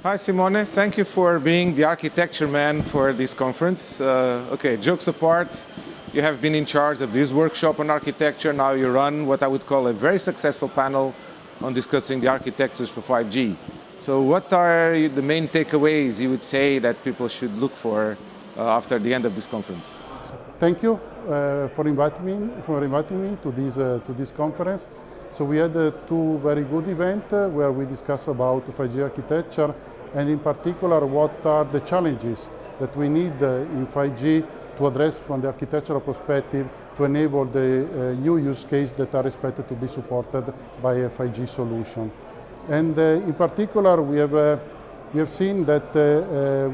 Hi Simone, thank you for being the architecture man for this conference. Okay, jokes apart, you have been in charge of this workshop on architecture. Now you run what I would call a very successful panel on discussing the architectures for 5G. So what are the main takeaways you would say that people should look for after the end of this conference? Thank you for inviting me to this conference. So we had two very good events where we discussed about 5G architecture and in particular what are the challenges that we need in 5G to address from the architectural perspective to enable the new use cases that are expected to be supported by a 5G solution. And in particular we have seen that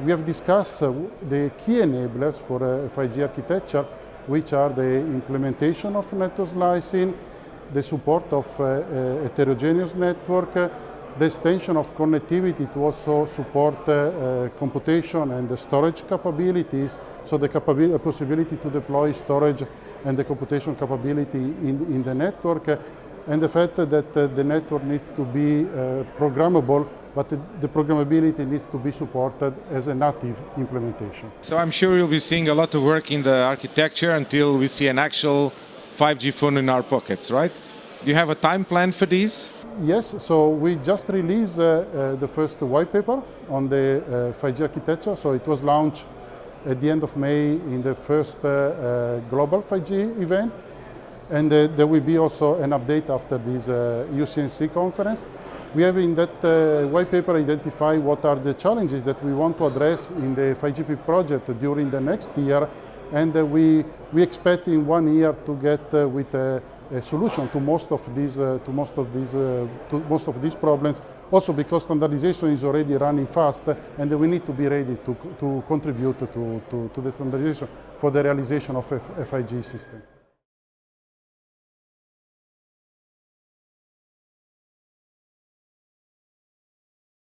we have discussed the key enablers for a 5G architecture, which are the implementation of network slicing, the support of heterogeneous network, the extension of connectivity to also support computation and the storage capabilities, so the possibility to deploy storage and the computation capability in the network, and the fact that the network needs to be programmable, but the programmability needs to be supported as a native implementation. So I'm sure you'll be seeing a lot of work in the architecture until we see an actual 5G phone in our pockets, right? Do you have a time plan for these? Yes, so we just released the first white paper on the 5G architecture. So it was launched at the end of May in the first global 5G event. And there will be also an update after this UCNC conference. We have in that white paper identified what are the challenges that we want to address in the 5GP project during the next year. And we expect in 1 year to get with a solution to most of these problems. Also because standardization is already running fast, and we need to be ready to contribute to the standardization for the realization of a 5G system.